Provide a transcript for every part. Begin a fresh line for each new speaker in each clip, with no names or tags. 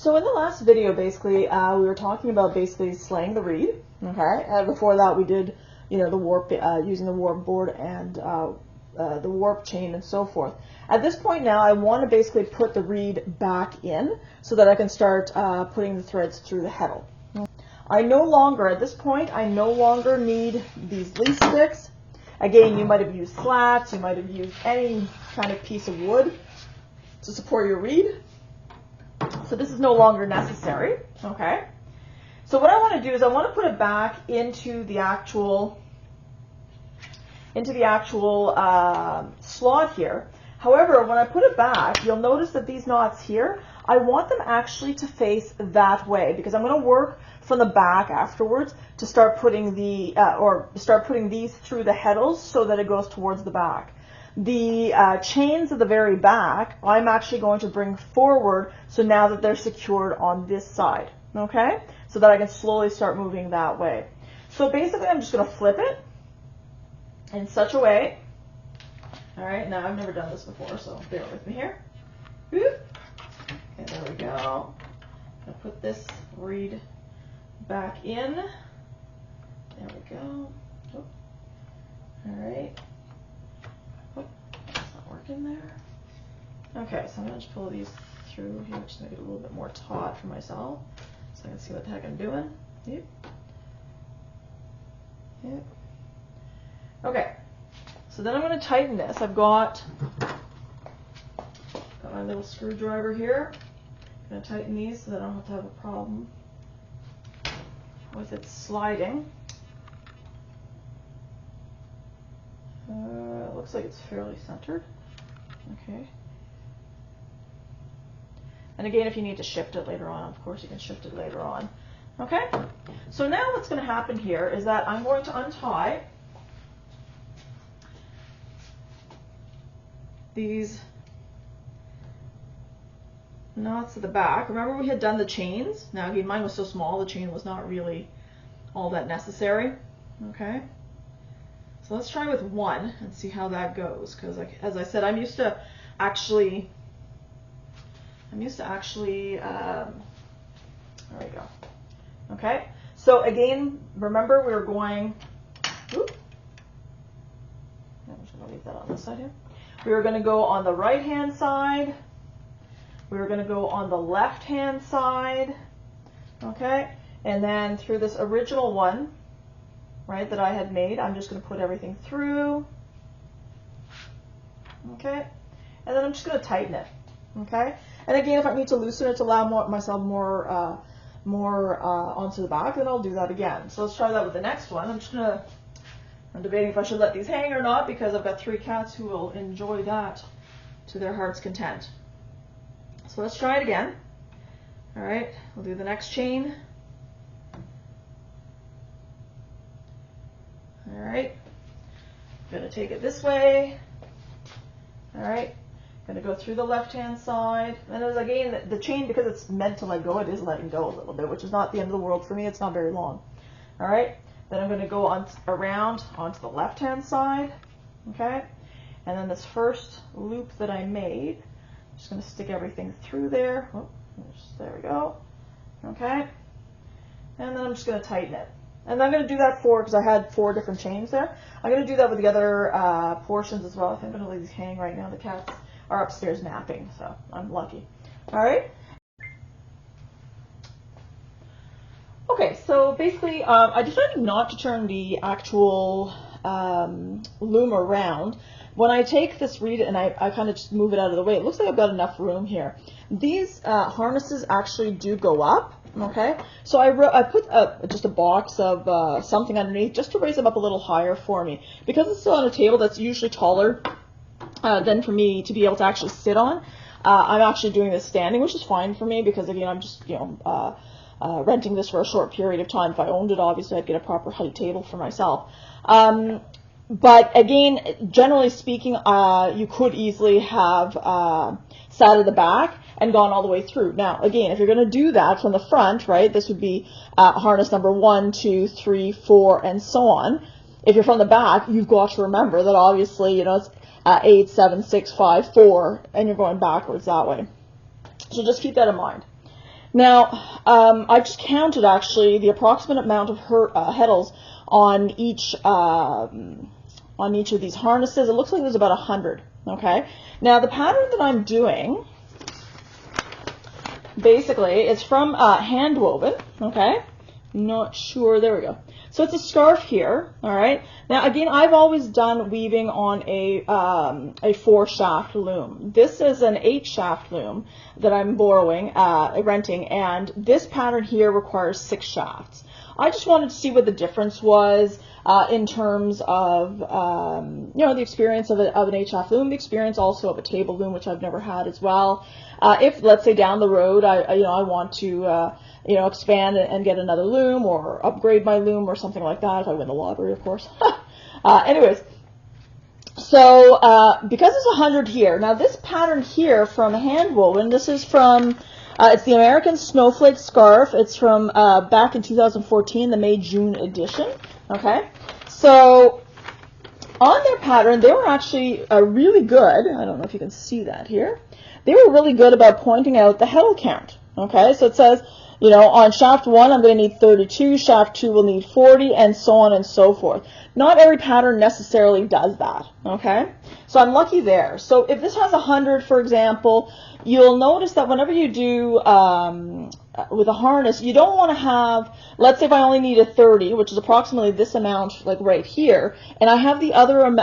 So in the last video, basically, we were talking about basically slaying the reed. Okay, and before that, we did, you know, the warp, using the warp board and the warp chain and so forth. At this point now, I want to basically put the reed back in so that I can start putting the threads through the heddle. I no longer, at this point, I no longer need these leaf sticks. Again, you might have used slats, you might have used any kind of piece of wood to support your reed. So this is no longer necessary, okay? So what I want to do is I want to put it back into the actual slot here. However, when I put it back, you'll notice that these knots here, I want them actually to face that way because I'm going to work from the back afterwards to start putting the start putting these through the heddles so that it goes towards the back. The chains at the very back, I'm actually going to bring forward so now that they're secured on this side, okay? So that I can slowly start moving that way. So basically I'm just going to flip it in such a way. All right, now I've never done this before, so bear with me here. Okay, there we go. I'll put this reed back in. There we go. Oh. All right. Oh, it's not working there. Okay, so I'm going to just pull these through here, just make it a little bit more taut for myself so I can see what the heck I'm doing. Yep. Yep. Okay, so then I'm going to tighten this. I've got my little screwdriver here. I'm going to tighten these so that I don't have to have a problem with it sliding. It looks like it's fairly centered. Okay. And again, if you need to shift it later on, of course you can shift it later on. Okay? So now what's going to happen here is that I'm going to untie these knots at the back. Remember we had done the chains? Now again, mine was so small, the chain was not really all that necessary. Okay? So let's try with one and see how that goes, because like, as I said, I'm used to actually there we go. Okay, so again, remember we were going, I'm just going to leave that on this side here. We were going to go on the right hand side, we were going to go on the left hand side, okay, and then through this original one, right, that I had made, I'm just going to put everything through, okay, and then I'm just going to tighten it, okay, and again, if I need to loosen it to allow myself more onto the back, then I'll do that again. So let's try that with the next one. I'm debating if I should let these hang or not because I've got 3 cats who will enjoy that to their heart's content. So let's try it again. All right, we'll do the next chain. All right, I'm going to take it this way. All right, going to go through the left-hand side. And as again, the chain, because it's meant to let go, it is letting go a little bit, which is not the end of the world for me. It's not very long. All right, then I'm going to go around onto the left-hand side. Okay, and then this first loop that I made, I'm just going to stick everything through there. Oh, there we go. Okay, and then I'm just going to tighten it. And I'm going to do that because I had 4 different chains there. I'm going to do that with the other portions as well. I think I'm going to leave these hang right now. The cats are upstairs napping, so I'm lucky. All right. Okay, so basically, I decided not to turn the actual loom around. When I take this reed and I kind of just move it out of the way, it looks like I've got enough room here. These harnesses actually do go up. Okay, so I put just a box of something underneath just to raise them up a little higher for me. Because it's still on a table that's usually taller than for me to be able to actually sit on, I'm actually doing this standing, which is fine for me because, again, I'm just, renting this for a short period of time. If I owned it, obviously, I'd get a proper height table for myself. But again, generally speaking, you could easily have sat at the back and gone all the way through. Now, again, if you're going to do that from the front, right, this would be harness number 1, 2, 3, 4, and so on. If you're from the back, you've got to remember that obviously, it's 8, 7, 6, 5, 4, and you're going backwards that way. So just keep that in mind. Now, I just counted actually the approximate amount of Heddles on each of these harnesses. It looks like there's about 100. Okay. Now the pattern that I'm doing, basically, it's from hand woven. Okay. Not sure. There we go. So it's a scarf here. All right. Now again, I've always done weaving on a 4-shaft loom. This is an 8-shaft loom that I'm renting, and this pattern here requires 6 shafts. I just wanted to see what the difference was in terms of the experience of an 8-shaft loom, the experience also of a table loom, which I've never had as well. If, let's say, down the road I want to expand and get another loom or upgrade my loom or something like that, if I win the lottery, of course. Anyways, so because it's 100 here, now this pattern here from Hand Woven, this is from, it's the American Snowflake Scarf. It's from back in 2014, the May-June edition. Okay, so on their pattern, they were actually really good. I don't know if you can see that here. They were really good about pointing out the Heddle count. Okay, so it says, on shaft 1, I'm going to need 32, shaft 2 will need 40, and so on and so forth. Not every pattern necessarily does that, okay? So I'm lucky there. So if this has 100, for example, you'll notice that whenever you do with a harness, you don't want to have, let's say if I only need a 30, which is approximately this amount, like right here, and I have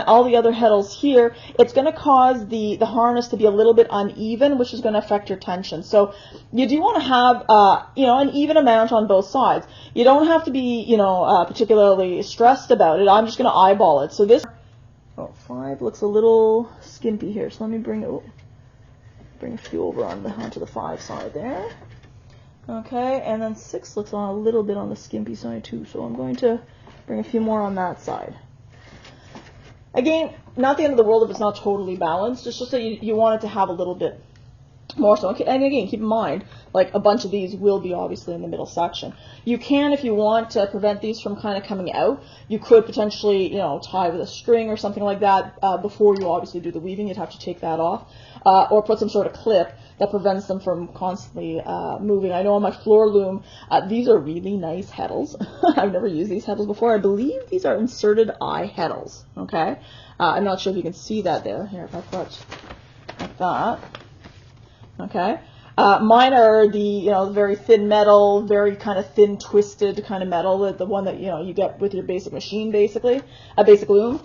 all the other Heddles here, it's going to cause the harness to be a little bit uneven, which is going to affect your tension. So you do want to have, an even amount on both sides. You don't have to be, particularly stressed about it. I'm just going to eyeball it. So this 5 looks a little skimpy here. So let me bring a few over onto the 5 side there. Okay, and then 6 looks a little bit on the skimpy side too, so I'm going to bring a few more on that side. Again, not the end of the world if it's not totally balanced, it's just that you want it to have a little bit more so. Okay, and again, keep in mind, like a bunch of these will be obviously in the middle section. You can, if you want to prevent these from kind of coming out, you could potentially, tie with a string or something like that before you obviously do the weaving. You'd have to take that off, or put some sort of clip that prevents them from constantly moving. I know on my floor loom, these are really nice Heddles. I've never used these Heddles before. I believe these are inserted eye Heddles. Okay, I'm not sure if you can see that there. Here, if I put like that. Okay, mine are the very thin metal, very kind of thin twisted kind of metal, the one that you get with your basic machine, basically a basic loom.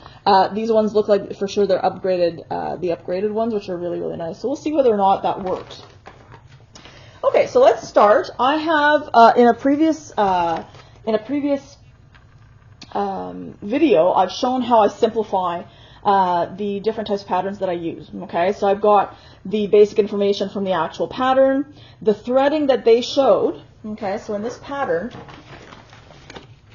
These ones look like for sure they're upgraded, the upgraded ones, which are really, really nice. So we'll see whether or not that works. Okay, so let's start. I have in a previous video, I've shown how I simplify the different types of patterns that I use. Okay, so I've got the basic information from the actual pattern, the threading that they showed. Okay, so in this pattern,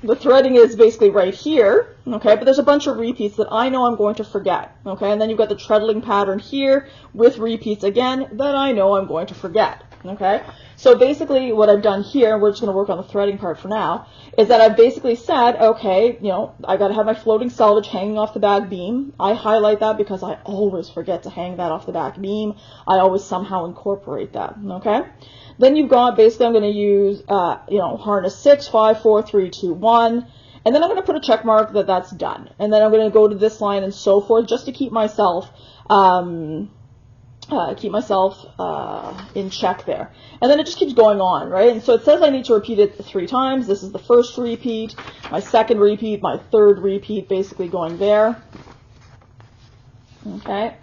the threading is basically right here. Okay, but there's a bunch of repeats that I know I'm going to forget. Okay, and then you've got the treadling pattern here with repeats again that I know I'm going to forget. Okay, so basically what I've done here, we're just going to work on the threading part for now, is that I've basically said, okay, I got to have my floating selvage hanging off the back beam. I highlight that because I always forget to hang that off the back beam. I always somehow incorporate that. Okay, then you've got, basically I'm going to use, harness 6, 5, 4, 3, 2, 1. And then I'm going to put a check mark that that's done. And then I'm going to go to this line and so forth, just to keep myself in check there. And then it just keeps going on, right? And so it says I need to repeat it 3 times. This is the first repeat, my second repeat, my third repeat, basically going there. Okay.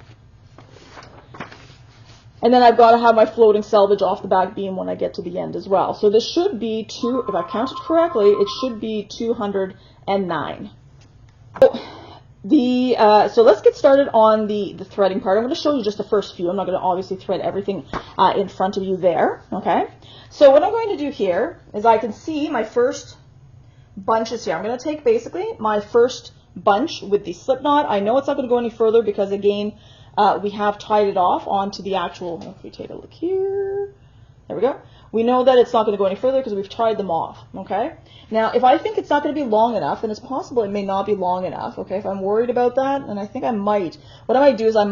And then I've got to have my floating selvage off the back beam when I get to the end as well. So this should be if I counted correctly, it should be 209. So let's get started on the threading part. I'm going to show you just the first few. I'm not going to obviously thread everything in front of you there. Okay. So what I'm going to do here is I can see my first bunches here. I'm going to take basically my first bunch with the slip knot. I know it's not going to go any further because again, we have tied it off onto the actual, if we take a look here, there we go. We know that it's not going to go any further because we've tied them off, okay? Now, if I think it's not going to be long enough, then it's possible it may not be long enough, okay? If I'm worried about that, and I think I might, what I might do is are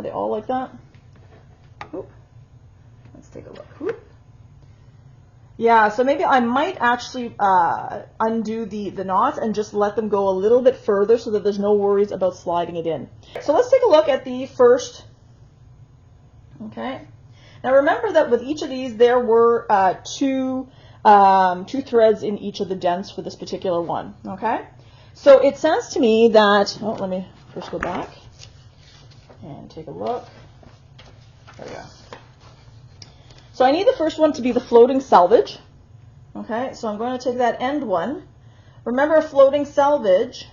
they all like that? Oop. Let's take a look. Oop. Yeah, so maybe I might actually undo the knots and just let them go a little bit further so that there's no worries about sliding it in. So let's take a look at the first. Okay. Now remember that with each of these there were two threads in each of the dents for this particular one. Okay. So it says to me that, oh, let me first go back and take a look. There we go. So I need the first one to be the floating selvage. Okay, so I'm going to take that end one. Remember, a floating selvage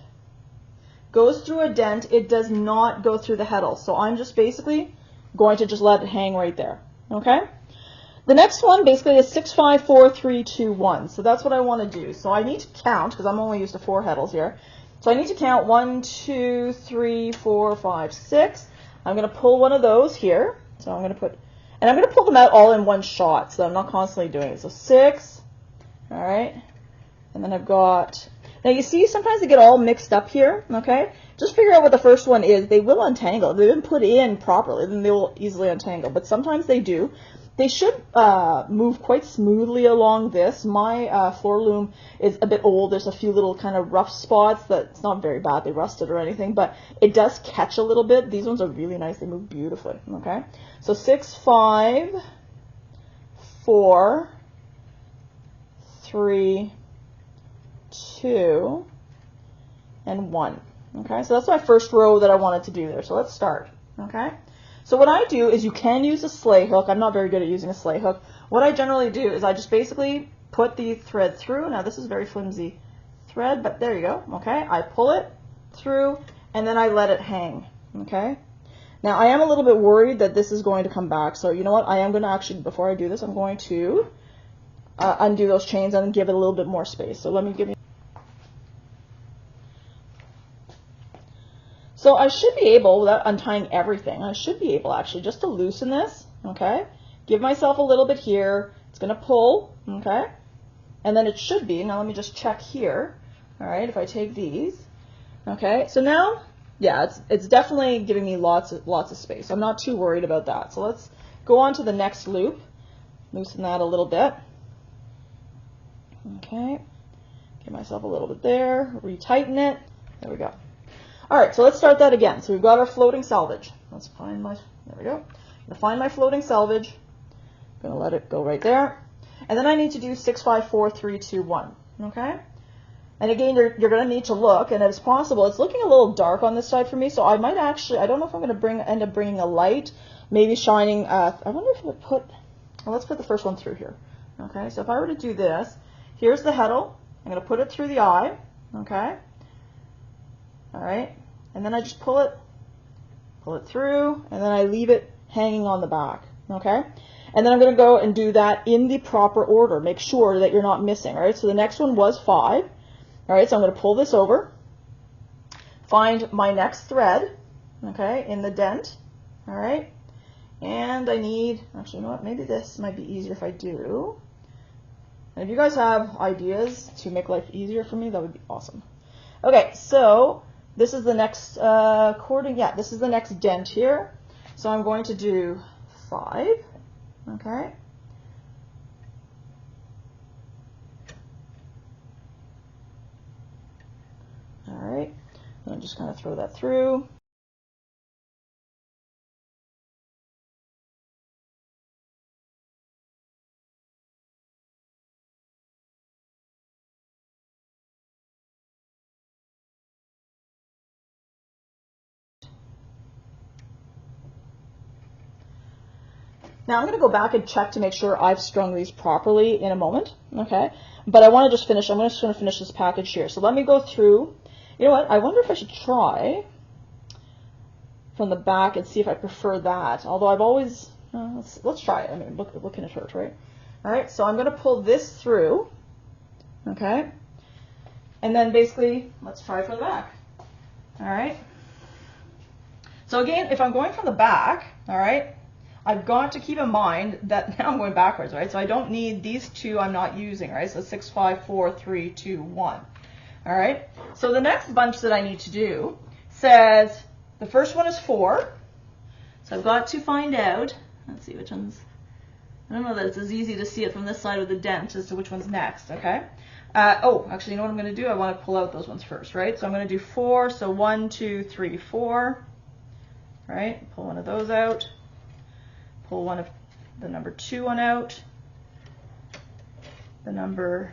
goes through a dent. It does not go through the heddle. So I'm just basically going to just let it hang right there. Okay. The next one basically is 6, 5, 4, 3, 2, 1. So that's what I want to do. So I need to count, because I'm only used to 4 heddles here. So I need to count 1, 2, 3, 4, 5, 6. I'm going to pull one of those here. So I'm going to put, and I'm going to pull them out all in one shot so I'm not constantly doing it. So 6, all right, and then I've got, now you see sometimes they get all mixed up here, okay? Just figure out what the first one is. They will untangle. If they've been put in properly, then they will easily untangle, but sometimes they do. They should move quite smoothly along this. My floor loom is a bit old. There's a few little kind of rough spots that it's not very bad. They rusted or anything, but it does catch a little bit. These ones are really nice. They move beautifully, okay? So 6, 5, 4, 3, 2, and 1. Okay, so that's my first row that I wanted to do there. So let's start, okay? So what I do is, you can use a sleigh hook. I'm not very good at using a sleigh hook. What I generally do is I just basically put the thread through. Now this is very flimsy thread, but there you go. Okay, I pull it through and then I let it hang. Okay. Now I am a little bit worried that this is going to come back. So you know what? I am going to actually, before I do this, I'm going to undo those chains and give it a little bit more space. So let me give you. So I should be able, without untying everything, I should be able actually just to loosen this, okay? Give myself a little bit here. It's going to pull, okay? And then it should be, now let me just check here, all right, if I take these, okay? So now, yeah, it's definitely giving me lots of space. I'm not too worried about that. So let's go on to the next loop. Loosen that a little bit. Okay, give myself a little bit there, retighten it. There we go. All right, so let's start that again. So we've got our floating selvage. Let's find my, there we go. I'm gonna find my floating selvage. I'm gonna let it go right there. And then I need to do 6, 5, 4, 3, 2, 1, okay? And again, you're gonna need to look, and it's possible, it's looking a little dark on this side for me, so I might actually, I don't know if I'm gonna end up bringing a light, maybe shining, I wonder if I would put, well, let's put the first one through here, okay? So if I were to do this, here's the heddle. I'm gonna put it through the eye, okay? All right, and then I just pull it through, and then I leave it hanging on the back, okay? And then I'm going to go and do that in the proper order. Make sure that you're not missing, all right? So the next one was 5, all right? So I'm going to pull this over, find my next thread, okay, in the dent, all right? And I need, actually, you know what? Maybe this might be easier if I do. And if you guys have ideas to make life easier for me, that would be awesome. Okay, so this is the next cording, yeah, this is the next dent here. So I'm going to do 5, okay. All right, and just kind of throw that through. Now I'm going to go back and check to make sure I've strung these properly in a moment, okay? But I want to just finish, I'm just going to finish this package here. So let me go through, you know what, I wonder if I should try from the back and see if I prefer that. Although I've always, let's try it. I mean, what can it hurt, right? All right, so I'm going to pull this through, okay? And then basically, let's try for the back, all right? So again, if I'm going from the back, all right, I've got to keep in mind that now I'm going backwards, right? So I don't need these two, I'm not using, right? So 6, 5, 4, 3, 2, 1. All right. So the next bunch that I need to do says the first one is 4. So I've got to find out, let's see which one's, I don't know that it's as easy to see it from this side with the dent as to which one's next, okay? Oh, actually, you know what I'm going to do? I want to pull out those ones first, right? So I'm going to do 4, so 1, 2, 3, 4, right? Pull one of those out. Pull one of the number 2 one out. The number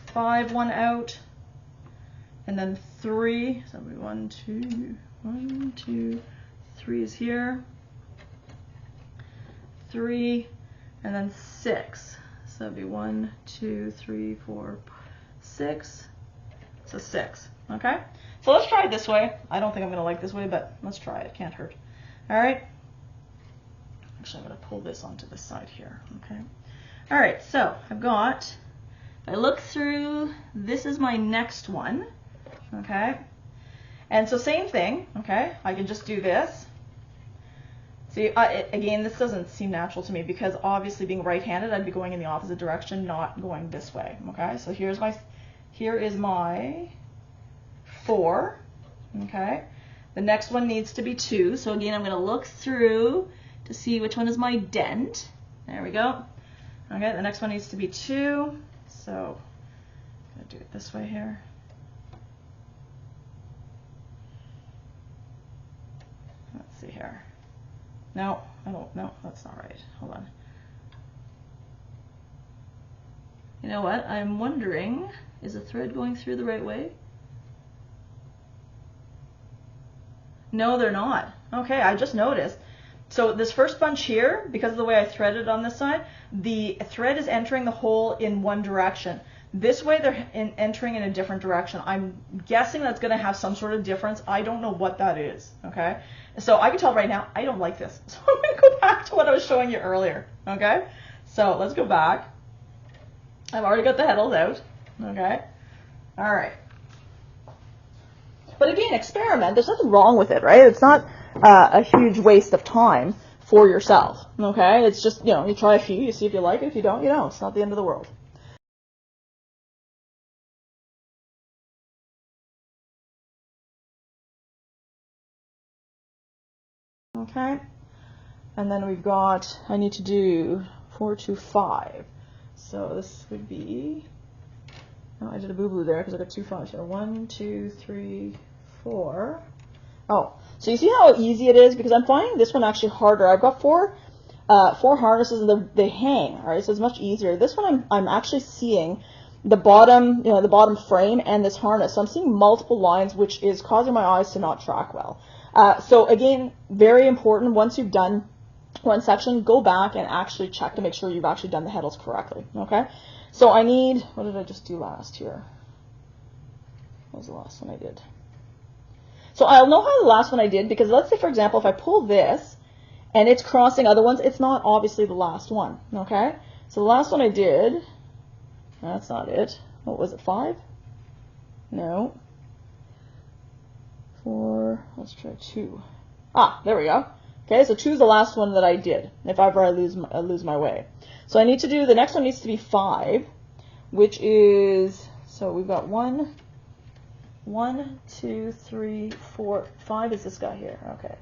5 one out. And then 3, so that'll be 1, 2, 3 is here. 3, and then 6. So that'd be 1, 2, 3, 4, 6. So 6. Okay? So let's try it this way. I don't think I'm going to like this way, but let's try it. Can't hurt. All right? Actually, I'm going to pull this onto this side here. Okay? All right, so I've got, if I look through, this is my next one. Okay? And so same thing. Okay? I can just do this. See, again, this doesn't seem natural to me because obviously being right-handed, I'd be going in the opposite direction, not going this way. Okay, so here is my 4. Okay, the next one needs to be 2. So again, I'm going to look through to see which one is my dent. There we go. Okay, the next one needs to be 2. So I'm going to do it this way here. Let's see here. No, I don't, no, that's not right. Hold on. You know what? I'm wondering, is the thread going through the right way? No, they're not. Okay, I just noticed. So this first bunch here, because of the way I threaded on this side, the thread is entering the hole in one direction. This way they're entering in a different direction. I'm guessing that's going to have some sort of difference. I don't know what that is, okay? So I can tell right now, I don't like this. So I'm going to go back to what I was showing you earlier, okay? So let's go back. I've already got the Heddles out, okay? All right. But again, experiment. There's nothing wrong with it, right? It's not a huge waste of time for yourself, okay? It's just, you know, you try a few, you see if you like it. If you don't, you don't. It's not the end of the world. Okay, and then we've got, I need to do 4, 2, 5. So this would be, oh, I did a boo-boo there because I got 2 5s here. 1, 2, 3, 4. Oh, so you see how easy it is? Because I'm finding this one actually harder. I've got 4 harnesses and they hang, all right? So it's much easier. This one I'm actually seeing the bottom, you know, the bottom frame and this harness. So I'm seeing multiple lines, which is causing my eyes to not track well. So again, very important, once you've done one section, go back and actually check to make sure you've actually done the Heddles correctly, okay? So I need, what did I just do last here? What was the last one I did? So I'll know how the last one I did because let's say, for example, if I pull this and it's crossing other ones, it's not obviously the last one, okay? So the last one I did, that's not it. What was it, 5? No. 4, let's try 2. Ah, there we go. Okay, so 2 is the last one that I did, if ever I lose my way. So I need to do, the next one needs to be 5, which is, so we've got 1, 2, 3, 4, 5 is this guy here. Okay,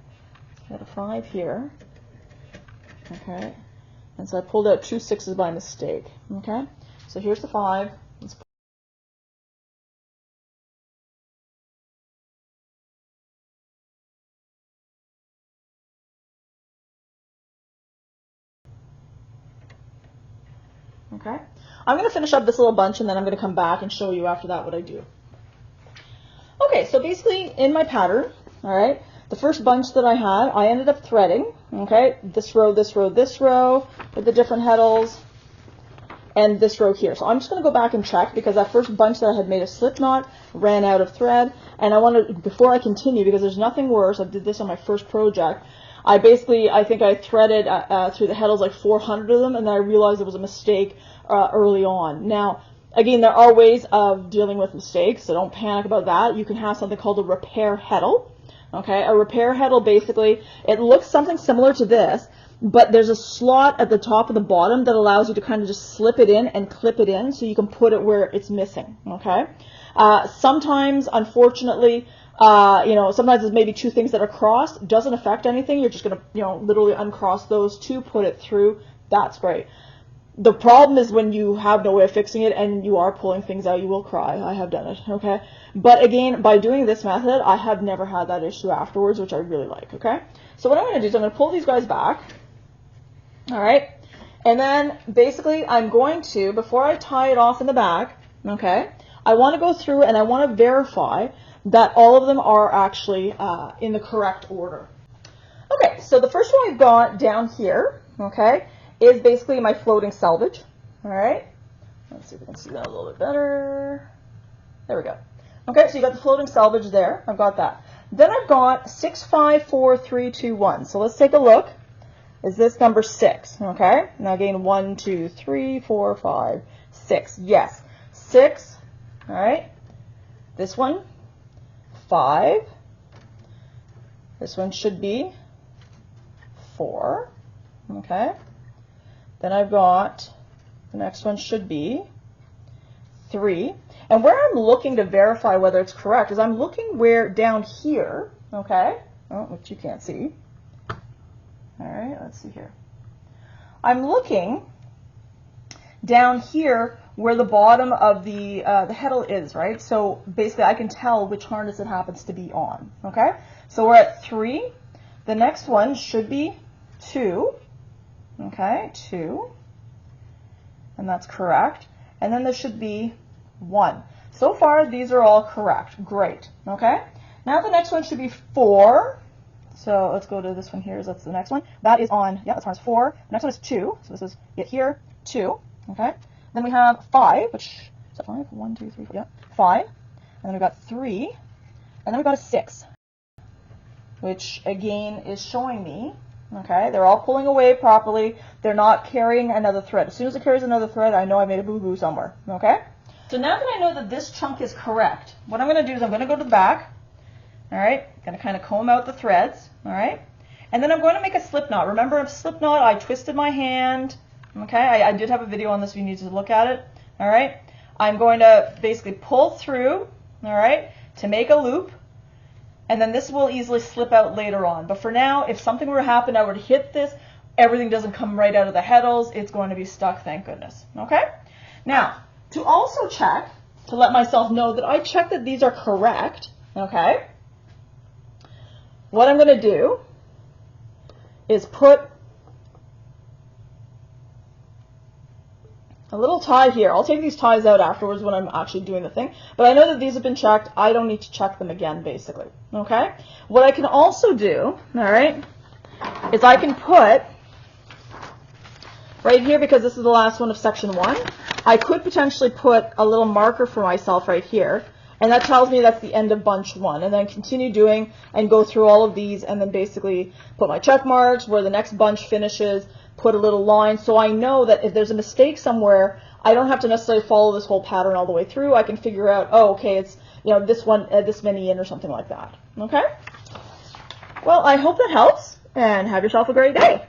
got a 5 here. Okay, and so I pulled out 2 6s by mistake. Okay, so here's the 5. Let's okay, I'm going to finish up this little bunch and then I'm going to come back and show you after that what I do. Okay, so basically in my pattern, all right, the first bunch that I had, I ended up threading, okay, this row, this row, this row with the different Heddles, and this row here. So I'm just going to go back and check because that first bunch that I had made a slip knot ran out of thread, and I want to, before I continue, because there's nothing worse, I did this on my first project, I think I threaded through the Heddles like 400 of them, and then I realized there was a mistake early on. Now, again, there are ways of dealing with mistakes, so don't panic about that. You can have something called a repair Heddle. Okay, a repair Heddle basically, it looks something similar to this, but there's a slot at the top of the bottom that allows you to kind of just slip it in and clip it in so you can put it where it's missing. Okay, sometimes, unfortunately, sometimes there's maybe 2 things that are crossed. Doesn't affect anything. You're just going to, literally uncross those 2, put it through, That's great. The problem is when you have no way of fixing it and you are pulling things out, you will cry. I have done it, okay? But again, by doing this method, I have never had that issue afterwards, which I really like, okay? So what I'm going to do is I'm going to pull these guys back, all right? And then basically I'm going to, before I tie it off in the back, okay, I want to go through and I want to verify that all of them are actually in the correct order. Okay, so the first one we've got down here, okay, is basically my floating selvage. All right, let's see if we can see that a little bit better. There we go. Okay, so you got the floating selvage there. I've got that. Then I've got 6, 5, 4, 3, 2, 1. So let's take a look. Is this number 6? Okay, now again 1, 2, 3, 4, 5, 6. Yes, 6. All right, this one 5. This one should be 4. Okay. Then I've got, the next one should be 3. And where I'm looking to verify whether it's correct is I'm looking where down here, okay, oh, which you can't see. All right, let's see here. I'm looking down here where the bottom of the heddle is, right? So basically I can tell which harness it happens to be on, okay? So we're at 3. The next one should be 2. Okay, 2, and that's correct. And then there should be 1. So far, these are all correct. Great. Okay, now the next one should be 4. So let's go to this one here. That's the next one. That is on, yeah, that's harness 4. The next one is 2. So this is it here, 2. Okay, then we have 5, which is that 5? 1, 2, 3, 4, yeah, 5. And then we've got 3, and then we've got a 6, which again is showing me, okay, they're all pulling away properly. They're not carrying another thread. As soon as it carries another thread, I know I made a boo-boo somewhere, okay? So now that I know that this chunk is correct, what I'm going to do is I'm going to go to the back, all right? I'm going to kind of comb out the threads, all right? And then I'm going to make a slip knot. Remember, a slip knot, I twisted my hand, okay? I did have a video on this if you need to look at it, all right? I'm going to basically pull through, all right, to make a loop. And then this will easily slip out later on. But for now, if something were to happen, I were to hit this, everything doesn't come right out of the heddles. It's going to be stuck, thank goodness. Okay? Now, to also check, to let myself know that I checked that these are correct, okay, what I'm going to do is put a little tie here. I'll take these ties out afterwards when I'm actually doing the thing. But I know that these have been checked. I don't need to check them again, basically. Okay? What I can also do, all right, is I can put right here, because this is the last one of section 1, I could potentially put a little marker for myself right here. And that tells me that's the end of bunch 1. And then continue doing and go through all of these and then basically put my check marks where the next bunch finishes, put a little line, so I know that if there's a mistake somewhere, I don't have to necessarily follow this whole pattern all the way through. I can figure out, oh, okay, it's, you know, this one, this many in or something like that. Okay? Well, I hope that helps, and have yourself a great day.